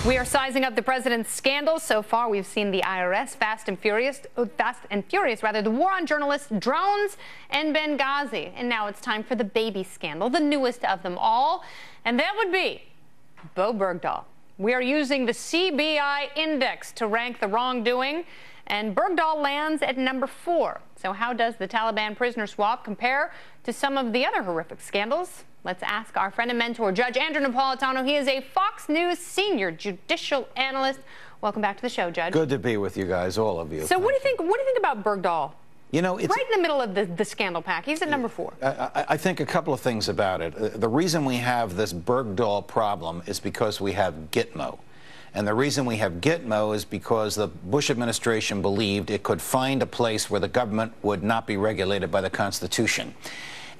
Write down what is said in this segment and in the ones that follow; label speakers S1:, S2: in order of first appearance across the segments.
S1: We are sizing up the president's scandals. So far, we've seen the IRS fast and furious, the war on journalists, drones, and Benghazi. And now it's time for the baby scandal, the newest of them all. And that would be Bowe Bergdahl. We are using the CBI index to rank the wrongdoing, and Bergdahl lands at number 4. So how does the Taliban prisoner swap compare to some of the other horrific scandals? Let's ask our friend and mentor, Judge Andrew Napolitano. He is a Fox News senior judicial analyst. Welcome back to the show, Judge.
S2: Good to be with you guys, all of you.
S1: So what do you think? What do you think about Bergdahl?
S2: You know, it's
S1: right in the middle of the scandal pack. He's at number 4.
S2: I think a couple of things about it. The reason we have this Bergdahl problem is because we have Gitmo. And the reason we have Gitmo is because the Bush administration believed it could find a place where the government would not be regulated by the Constitution.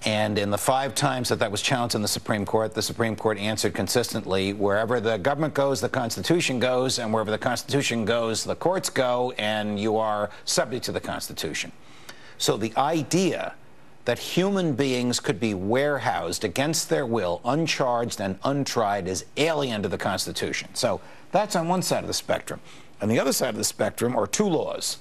S2: And in the 5 times that was challenged in the Supreme Court answered consistently, wherever the government goes, the Constitution goes, and wherever the Constitution goes, the courts go, and you are subject to the Constitution. So the idea that human beings could be warehoused against their will, uncharged and untried, is alien to the Constitution. So that's on one side of the spectrum. On the other side of the spectrum are 2 laws.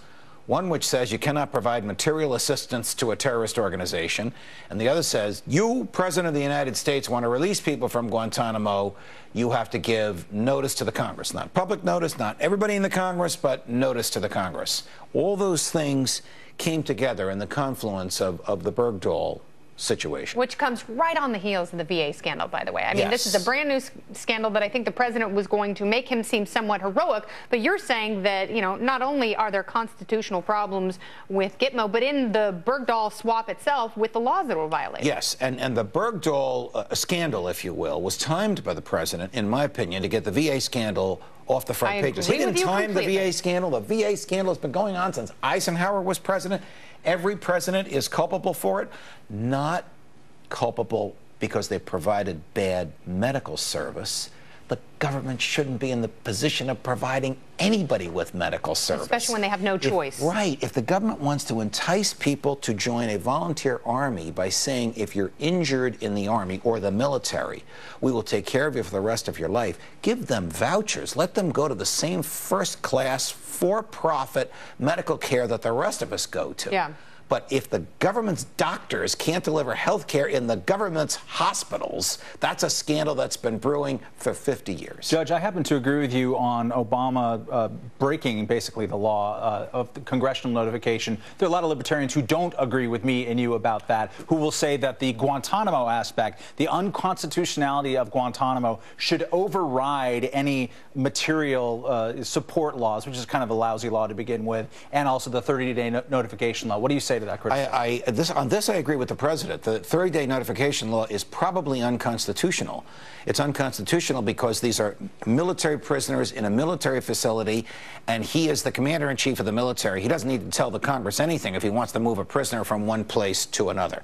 S2: One which says you cannot provide material assistance to a terrorist organization, and the other says, you, President of the United States, want to release people from Guantanamo, you have to give notice to the Congress. Not public notice, not everybody in the Congress, but notice to the Congress. All those things came together in the confluence of the Bergdahl situation. Which
S1: comes right on the heels of the VA scandal, by the way. I mean, This is a brand new scandal that I think the president was going to make him seem somewhat heroic, but you're saying that, you know, not only are there constitutional problems with Gitmo, but in the Bergdahl swap itself with the laws that were violated.
S2: Yes, and the Bergdahl scandal, if you will, was timed by the president, in my opinion, to get the VA scandal off the front pages. He didn't time the VA scandal. The VA scandal has been going on since Eisenhower was president. Every president is culpable for it, not culpable because they provided bad medical service. The government shouldn't be in the position of providing anybody with medical service.
S1: Especially when they have no choice.
S2: Right. If the government wants to entice people to join a volunteer army by saying, if you're injured in the army or the military, we will take care of you for the rest of your life, give them vouchers. Let them go to the same first-class, for-profit medical care that the rest of us go to.
S1: Yeah.
S2: But if the government's doctors can't deliver health care in the government's hospitals, that's a scandal that's been brewing for 50 years.
S3: Judge, I happen to agree with you on Obama breaking basically the law of the congressional notification. There are a lot of libertarians who don't agree with me and you about that, who will say that the Guantanamo aspect, the unconstitutionality of Guantanamo, should override any material support laws, which is kind of a lousy law to begin with, and also the 30-day notification law. What do you say to that, Chris?
S2: On this, I agree with the president. The 30-day notification law is probably unconstitutional. It's unconstitutional because these are military prisoners in a military facility, and he is the commander-in-chief of the military. He doesn't need to tell the Congress anything if he wants to move a prisoner from one place to another.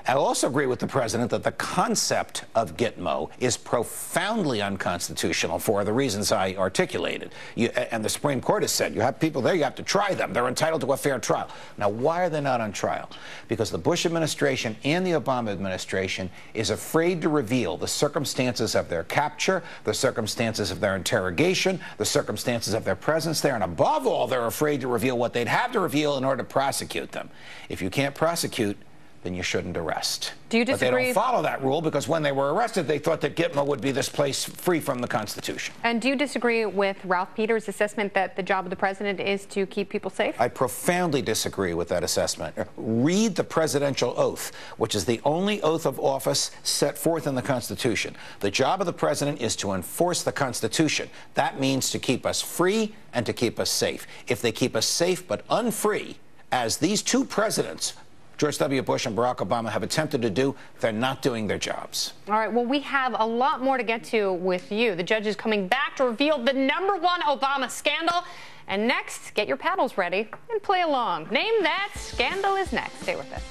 S2: I also agree with the president that the concept of Gitmo is profoundly unconstitutional for the reasons I articulated. And the Supreme Court has said, you have people there, you have to try them. They're entitled to a fair trial. Now, why are they not on trial? Because the Bush administration and the Obama administration is afraid to reveal the circumstances of their capture, the circumstances of their interrogation, the circumstances of their presence there, and above all, they're afraid to reveal what they'd have to reveal in order to prosecute them. If you can't prosecute, then you shouldn't arrest.
S1: Do you disagree?
S2: But they don't follow that rule because when they were arrested, they thought that Gitmo would be this place free from the Constitution.
S1: And do you disagree with Ralph Peters' assessment that the job of the president is to keep people safe?
S2: I profoundly disagree with that assessment. Read the presidential oath, which is the only oath of office set forth in the Constitution. The job of the president is to enforce the Constitution. That means to keep us free and to keep us safe. If they keep us safe but unfree, as these 2 presidents, George W. Bush and Barack Obama, have attempted to do, they're not doing their jobs.
S1: All right, well, we have a lot more to get to with you. The judge is coming back to reveal the #1 Obama scandal. And next, get your paddles ready and play along. Name That Scandal is next. Stay with us.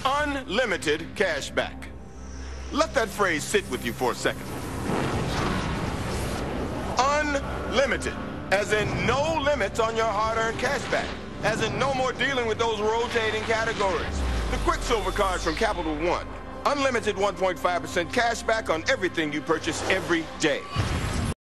S4: Unlimited cash back. Let that phrase sit with you for a second. Unlimited, as in no limits on your hard-earned cash back. As in no more dealing with those rotating categories. The Quicksilver card from Capital One. Unlimited 1.5% cash back on everything you purchase every day.